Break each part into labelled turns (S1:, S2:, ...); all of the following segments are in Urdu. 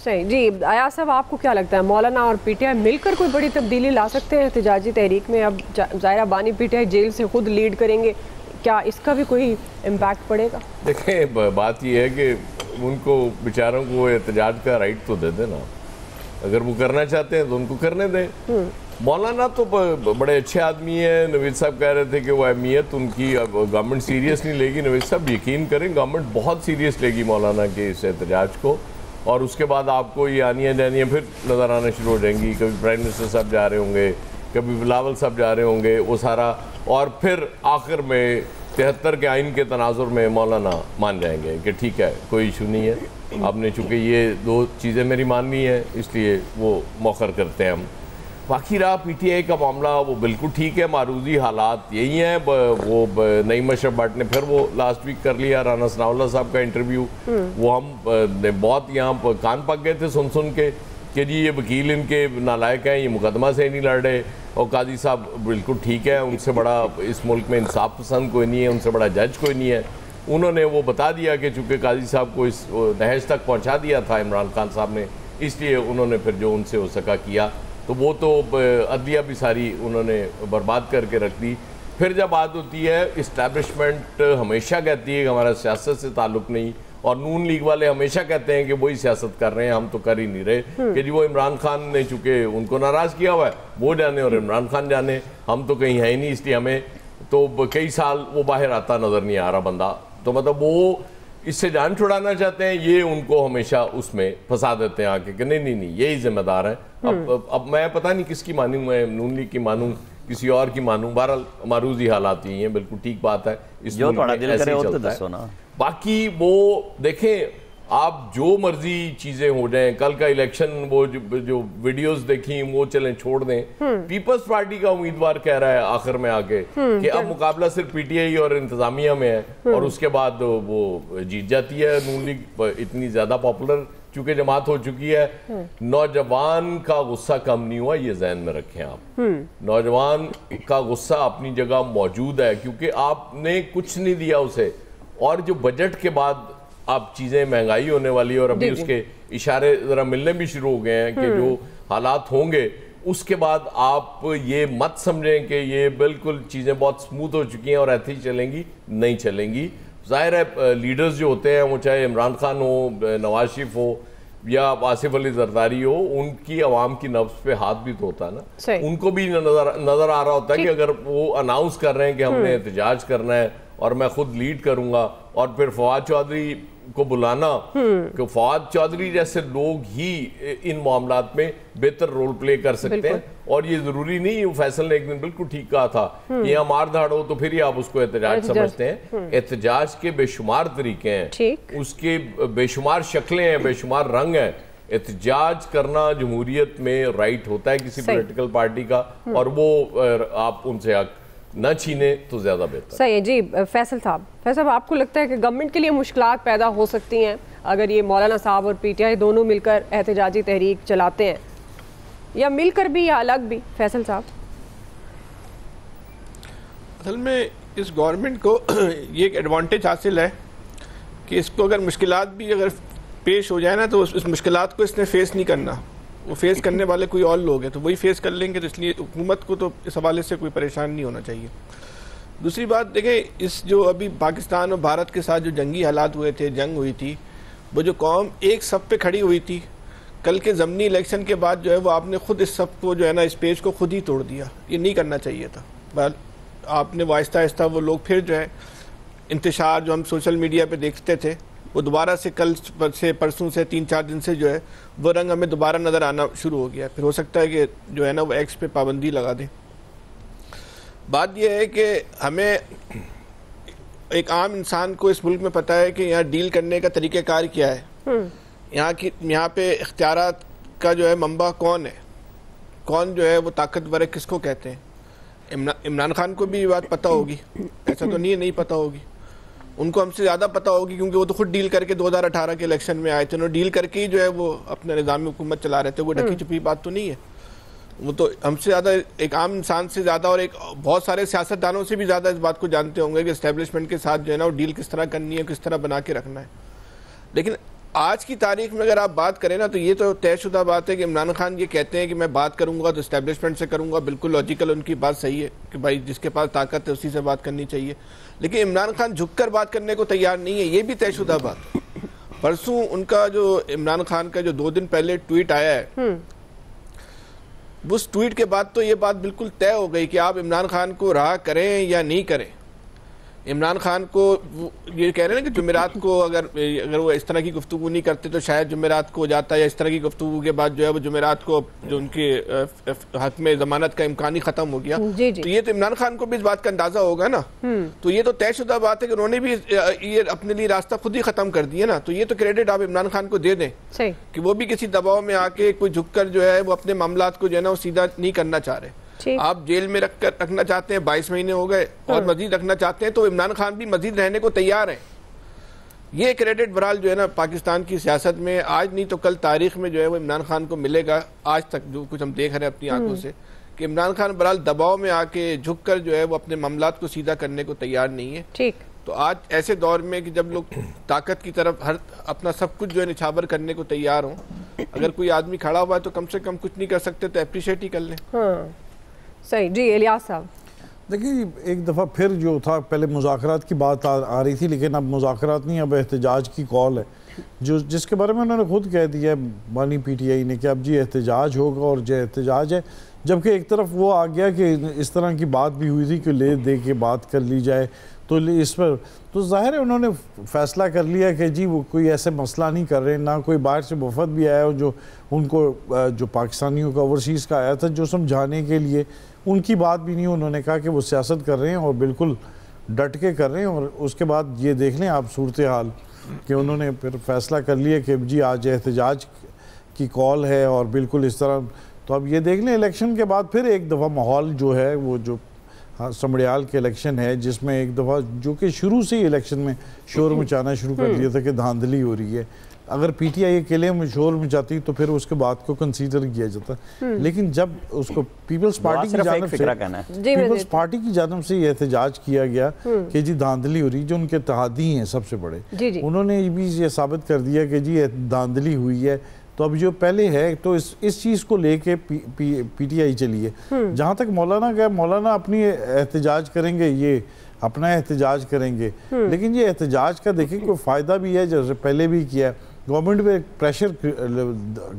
S1: صحیح جی. ایاز صاحب آپ کو کیا لگتا ہے مولانا اور پی ٹی آئی مل کر کوئی بڑی تبدیلی لا سکتے ہیں احتجاجی تحریک میں؟ اب ظاہرہ بانی پی ٹی آئی جیل سے خود لیڈ کریں گے, کیا اس کا بھی کوئی امپیکٹ پڑے گا؟
S2: دیکھیں بات یہ ہے کہ ان کو بیچاروں کو احتجاج کا رائٹ تو دے دیں نا, اگر وہ کرنا چاہتے ہیں تو ان کو کرنے دیں. مولانا تو بڑے اچھے آدمی ہیں. نوید صاحب کہہ رہے تھے کہ وہ اہمیت ان کی گورنمنٹ سیریس نہیں لے گی. نوید صاحب یقین کریں گورنمنٹ بہت سیریس لے گی مولانا کے اس احتجاج کو, اور اس کے بعد آپ کو یہ آنیاں جانیاں پھر نظر آنا شروع ہو جائیں گی. کبھی پرائم منسٹر صاحب جا رہے ہوں گے, کبھی بلاول صاحب جا رہے ہوں گے, وہ سارا, اور پھر آخر میں 73 کے آئین کے تناظر میں مولانا مان جائیں گے کہ ٹھیک ہے کوئی ایشو نہیں ہے, آپ نے چونکہ یہ دو چیزیں میری ماننی ہیں اس لیے وہ موخر کرتے ہیں ہم. باقی رہا پی ٹی آئی کا معاملہ, وہ بالکل ٹھیک ہے. معروضی حالات یہی ہیں. وہ نعیم اشرف بٹ نے پھر وہ لاسٹ ویک کر لیا رانا ثناء اللہ صاحب کا انٹرویو. وہ ہم نے بہت یہاں کان پک گئے تھے سن کے کہ جی یہ وکیل ان کے نالائق ہیں, یہ مقدمہ سے نہیں لڑ رہے, اور قاضی صاحب بالکل ٹھیک ہے, ان سے بڑا اس ملک میں انصاف پسند کوئی نہیں ہے, ان سے بڑا جج کوئی نہیں ہے. انہوں نے وہ بتا دیا کہ چونکہ قاضی صاحب کو اس نہج تک پہنچا دیا تھا عمران خان صاحب نے, اس لیے انہوں نے پھر جو ان سے ہو سکا کیا. تو وہ تو عدلیہ بھی ساری انہوں نے برباد کر کے رکھ دی. پھر جب بات ہوتی ہے, اسٹیبلشمنٹ ہمیشہ کہتی ہے کہ ہمارا سیاست سے تعلق نہیں, اور نون لیگ والے ہمیشہ کہتے ہیں کہ وہی سیاست کر رہے ہیں, ہم تو کر ہی نہیں رہے, کہ جی وہ عمران خان نے چونکہ ان کو ناراض کیا ہوا ہے وہ جانے اور عمران خان جانے, ہم تو کہیں ہیں ہی نہیں, اس لیے ہمیں تو کئی سال وہ باہر آتا نظر نہیں آ رہا بندہ. تو مطلب وہ اس سے جان چھڑانا چاہتے ہیں, یہ ان کو ہمیشہ اس میں پھنسا دیتے ہیں آ کے کہ نہیں یہی ذمہ دار ہیں. اب میں پتہ نہیں کس کی مانوں, میں نون لیگ کی مانوں, کسی اور کی مانوں. بہرحال معروضی حالات ہی ہیں, بالکل ٹھیک بات ہے, اس
S3: جو تھوڑا
S2: میں
S3: دل
S2: ایسے
S3: کرے
S2: ہی
S3: وہ تو
S2: چلتا
S3: دسو نا.
S2: ہے. باقی وہ دیکھیں آپ جو مرضی چیزیں ہو جائیں, کل کا الیکشن وہ جو ویڈیوز دیکھیں وہ چلیں چھوڑ دیں. پیپلز پارٹی کا امیدوار کہہ رہا ہے آخر میں آ کے کہ اب مقابلہ صرف پی ٹی آئی اور انتظامیہ میں ہے, اور اس کے بعد وہ جیت جاتی ہے نون لیگ. اتنی زیادہ پاپولر چونکہ جماعت ہو چکی ہے. نوجوان کا غصہ کم نہیں ہوا, یہ ذہن میں رکھیں آپ. نوجوان کا غصہ اپنی جگہ موجود ہے, کیونکہ آپ نے کچھ نہیں دیا اسے, اور جو بجٹ کے بعد آپ چیزیں مہنگائی ہونے والی, اور ابھی اس کے اشارے ذرا ملنے بھی شروع ہو گئے ہیں کہ جو حالات ہوں گے اس کے بعد آپ یہ مت سمجھیں کہ یہ بالکل چیزیں بہت سموتھ ہو چکی ہیں اور ایسے ہی چلیں گی, نہیں چلیں گی. ظاہر ہے لیڈرز جو ہوتے ہیں وہ چاہے عمران خان ہو, نواز شریف ہو یا آصف علی زرداری ہو, ان کی عوام کی نبض پہ ہاتھ بھی تو ہوتا ہے نا. ان کو بھی نظر آ رہا ہوتا ہے کہ اگر وہ اناؤنس کر رہے ہیں کہ ہم نے احتجاج کرنا ہے اور میں خود لیڈ کروں گا, اور پھر فواد چودھری کو بلانا, کہ فواد چودھری جیسے لوگ ہی ان معاملات میں بہتر رول پلے کر سکتے ہیں. اور یہ ضروری نہیں, فیصل نے ایک دن بالکل ٹھیک کہا تھا کہ یہاں مار دھاڑ ہو تو پھر ہی آپ اس کو احتجاج سمجھتے ہیں. احتجاج کے بے شمار طریقے ہیں, اس کے بے شمار شکلیں ہیں, بے شمار رنگ ہیں. احتجاج کرنا جمہوریت میں رائٹ ہوتا ہے کسی پولیٹیکل پارٹی کا, اور وہ آپ ان سے حق نہ چھینے تو زیادہ بہتر.
S1: صحیح ہے جی. فیصل صاحب آپ کو لگتا ہے کہ گورنمنٹ کے لیے مشکلات پیدا ہو سکتی ہیں اگر یہ مولانا صاحب اور پی ٹی آئی دونوں مل کر احتجاجی تحریک چلاتے ہیں, یا مل کر بھی یا الگ بھی؟ فیصل صاحب
S4: اصل میں اس گورنمنٹ کو یہ ایک ایڈوانٹیج حاصل ہے کہ اس کو اگر مشکلات بھی اگر پیش ہو جائے نا تو اس مشکلات کو اس نے فیس نہیں کرنا, وہ فیس کرنے والے کوئی اور لوگ ہیں تو وہی فیس کر لیں گے. تو اس لیے حکومت کو تو اس حوالے سے کوئی پریشان نہیں ہونا چاہیے. دوسری بات دیکھیں, اس جو ابھی پاکستان اور بھارت کے ساتھ جو جنگی حالات ہوئے تھے, جنگ ہوئی تھی, وہ جو قوم ایک صف پہ کھڑی ہوئی تھی, کل کے ضمنی الیکشن کے بعد جو ہے وہ آپ نے خود اس صف کو جو ہے نا اس پیج کو خود ہی توڑ دیا. یہ نہیں کرنا چاہیے تھا. آپ نے آہستہ آہستہ وہ لوگ پھر جو ہے انتشار جو ہم سوشل میڈیا پہ دیکھتے تھے وہ دوبارہ سے کل سے پرسوں سے 3-4 دن سے جو ہے وہ رنگ ہمیں دوبارہ نظر آنا شروع ہو گیا. پھر ہو سکتا ہے کہ جو ہے نا وہ ایکس پہ پابندی لگا دیں. بات یہ ہے کہ ہمیں ایک عام انسان کو اس ملک میں پتہ ہے کہ یہاں ڈیل کرنے کا طریقہ کار کیا ہے, یہاں پہ اختیارات کا جو ہے منبع کون ہے, کون جو ہے وہ طاقتور ہے, کس کو کہتے ہیں. عمران خان کو بھی یہ بات پتہ ہوگی, ایسا تو نہیں پتہ ہوگی. ان کو ہم سے زیادہ پتہ ہوگی کیونکہ وہ تو خود ڈیل کر کے 2018 کے الیکشن میں آئے تھے, انہوں ڈیل کر کے ہی جو ہے وہ اپنے نظام حکومت چلا رہے تھے. وہ ڈھکی چھپی بات تو نہیں ہے. وہ تو ہم سے زیادہ, ایک عام انسان سے زیادہ اور ایک بہت سارے سیاستدانوں سے بھی زیادہ اس بات کو جانتے ہوں گے کہ اسٹیبلشمنٹ کے ساتھ جو ہے نا وہ ڈیل کس طرح کرنی ہے, کس طرح بنا کے رکھنا ہے. لیکن آج کی تاریخ میں اگر آپ بات کریں نا تو یہ تو طے شدہ بات ہے کہ عمران خان یہ کہتے ہیں کہ میں بات کروں گا تو اسٹیبلشمنٹ سے کروں گا، بالکل لاجیکل ان کی بات صحیح ہے کہ بھائی جس کے پاس طاقت ہے اسی سے بات کرنی چاہیے، لیکن عمران خان جھک کر بات کرنے کو تیار نہیں ہے، یہ بھی طے شدہ بات ہے۔ پرسوں ان کا جو عمران خان کا جو 2 دن پہلے ٹویٹ آیا ہے، اس ٹویٹ کے بعد تو یہ بات بالکل طے ہو گئی کہ آپ عمران خان کو رہا کریں یا نہیں کریں۔ عمران خان کو یہ کہہ رہے ہیں کہ جمعرات کو اگر وہ اس طرح کی گفتگو نہیں کرتے تو شاید جمعرات کو ہو جاتا ہے، یا اس طرح کی گفتگو کے بعد جو ہے وہ جمعرات کو جو ان کے حق میں ضمانت کا امکان ہی ختم ہو گیا، تو یہ تو عمران خان کو بھی اس بات کا اندازہ ہوگا نا۔ تو یہ تو طے شدہ بات ہے کہ انہوں نے بھی یہ اپنے لیے راستہ خود ہی ختم کر دیا نا، تو یہ تو کریڈٹ آپ عمران خان کو دے دیں کہ وہ بھی کسی دباؤ میں آ کے کوئی جھک کر جو ہے وہ اپنے معاملات کو جو ہے نا وہ سیدھا نہیں کرنا چاہ رہے۔ آپ جیل میں رکھنا چاہتے ہیں، 22 مہینے ہو گئے اور مزید رکھنا چاہتے ہیں، تو عمران خان بھی مزید رہنے کو تیار ہیں۔ یہ کریڈٹ برحال جو ہے نا پاکستان کی سیاست میں آج نہیں تو کل تاریخ میں جو ہے وہ عمران خان کو ملے گا۔ آج تک جو کچھ ہم دیکھ رہے ہیں اپنی آنکھوں سے کہ عمران خان برحال دباؤ میں آ کے جھک کر جو ہے وہ اپنے معاملات کو سیدھا کرنے کو تیار نہیں ہے۔ تو آج ایسے دور میں کہ جب لوگ طاقت کی طرف اپنا سب کچھ جو ہے نچھاور کرنے کو تیار ہوں، اگر کوئی آدمی کھڑا ہوا ہے تو کم سے کم کچھ نہیں کر سکتے تو اپریشیٹ ہی کر لیں۔
S1: صحیح جی الیاس صاحب
S3: دیکھیے ایک دفعہ پھر جو تھا، پہلے مذاکرات کی بات آ رہی تھی، لیکن اب مذاکرات نہیں، اب احتجاج کی کال ہے جس کے بارے میں انہوں نے خود کہہ دیا ہے بانی پی ٹی آئی نے کہ اب جی احتجاج ہوگا، اور جو احتجاج ہے، جبکہ ایک طرف وہ آ گیا کہ اس طرح کی بات بھی ہوئی تھی کہ لے دے کے بات کر لی جائے، تو اس پر تو ظاہر ہے انہوں نے فیصلہ کر لیا کہ جی وہ کوئی ایسے مسئلہ نہیں کر رہے، نہ کوئی باہر سے وفد بھی آیا جو ان کو جو پاکستانیوں کا اوورسیز کا آیا تھا جو سمجھانے کے لیے، ان کی بات بھی نہیں، انہوں نے کہا کہ وہ سیاست کر رہے ہیں اور بالکل ڈٹ کے کر رہے ہیں۔ اور اس کے بعد یہ دیکھ لیں آپ صورتحال کہ انہوں نے پھر فیصلہ کر لیا کہ جی آج احتجاج کی کال ہے، اور بالکل اس طرح۔ تو اب یہ دیکھ لیں الیکشن کے بعد پھر ایک دفعہ ماحول جو ہے وہ جو سمڑیال کے الیکشن ہے، جس میں ایک دفعہ جو کہ شروع سے ہی الیکشن میں شور مچانا شروع کر دیا تھا کہ دھاندلی ہو رہی ہے، اگر پی ٹی آئی اکیلے میں شور مچاتی تو پھر اس کے بعد کو کنسیڈر کیا جاتا، لیکن جب اس کو پیپلز پارٹی کی جانب سے یہ احتجاج کیا گیا کہ جی دھاندلی ہو رہی، جو ان کے اتحادی ہیں سب سے بڑے، انہوں نے بھی یہ ثابت کر دیا کہ جی دھاندلی ہوئی ہے۔ تو اب جو پہلے ہے تو اس چیز کو لے کے پی ٹی آئی چلی ہے۔ جہاں تک مولانا گئے، مولانا اپنی احتجاج کریں گے، یہ اپنا احتجاج کریں گے، لیکن یہ احتجاج کا دیکھیں کوئی فائدہ بھی ہے، جیسے پہلے بھی کیا ہے، گورنمنٹ پہ پریشر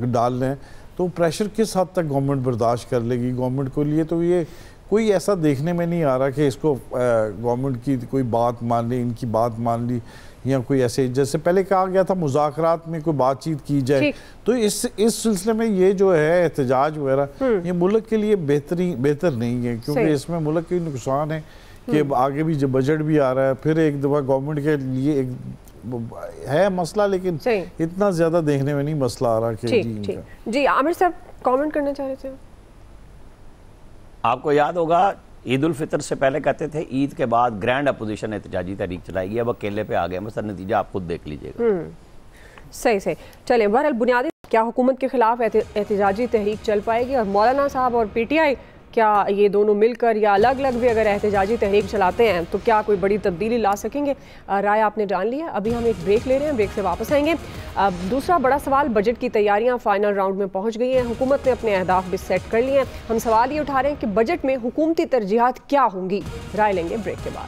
S3: ڈال رہے ہیں، تو پریشر کس حد تک گورنمنٹ برداشت کر لے گی گورنمنٹ کو لیے، تو یہ کوئی ایسا دیکھنے میں نہیں آ رہا کہ اس کو گورنمنٹ کی کوئی بات مان لی، ان کی بات مان لی، یا کوئی ایسے جیسے پہلے کہا گیا تھا مذاکرات میں کوئی بات چیت کی جائے، تو اس سلسلے میں یہ جو ہے احتجاج وغیرہ یہ ملک کے لیے بہتر نہیں ہے، کیونکہ اس میں ملک کے نقصان ہے کہ آگے بھی جو بجٹ بھی آ رہا ہے، پھر ایک دفعہ گورنمنٹ کے لیے ایک ہے مسئلہ، لیکن اتنا زیادہ دیکھنے میں نہیں مسئلہ آ رہا کہ
S1: جی عامر صاحب کامنٹ کرنا چاہ رہے تھے۔
S5: آپ کو یاد ہوگا عید الفطر سے پہلے کہتے تھے عید کے بعد گرینڈ اپوزیشن احتجاجی تحریک چلائے گی، اب اکیلے پہ آ گئے، مثلا نتیجہ آپ خود دیکھ لیجئے گا۔
S1: صحیح چلیں، بہرحال بنیادی کیا حکومت کے خلاف احتجاجی تحریک چل پائے گی، اور مولانا صاحب اور پی ٹی آئی کیا یہ دونوں مل کر یا الگ الگ بھی اگر احتجاجی تحریک چلاتے ہیں تو کیا کوئی بڑی تبدیلی لا سکیں گے؟ رائے آپ نے جان لیا، ابھی ہم ایک بریک لے رہے ہیں، بریک سے واپس آئیں گے۔ دوسرا بڑا سوال، بجٹ کی تیاریاں فائنل راؤنڈ میں پہنچ گئی ہیں، حکومت نے اپنے اہداف بھی سیٹ کر لیے ہیں، ہم سوال یہ اٹھا رہے ہیں کہ بجٹ میں حکومتی ترجیحات کیا ہوں گی؟ رائے لیں گے بریک کے بعد۔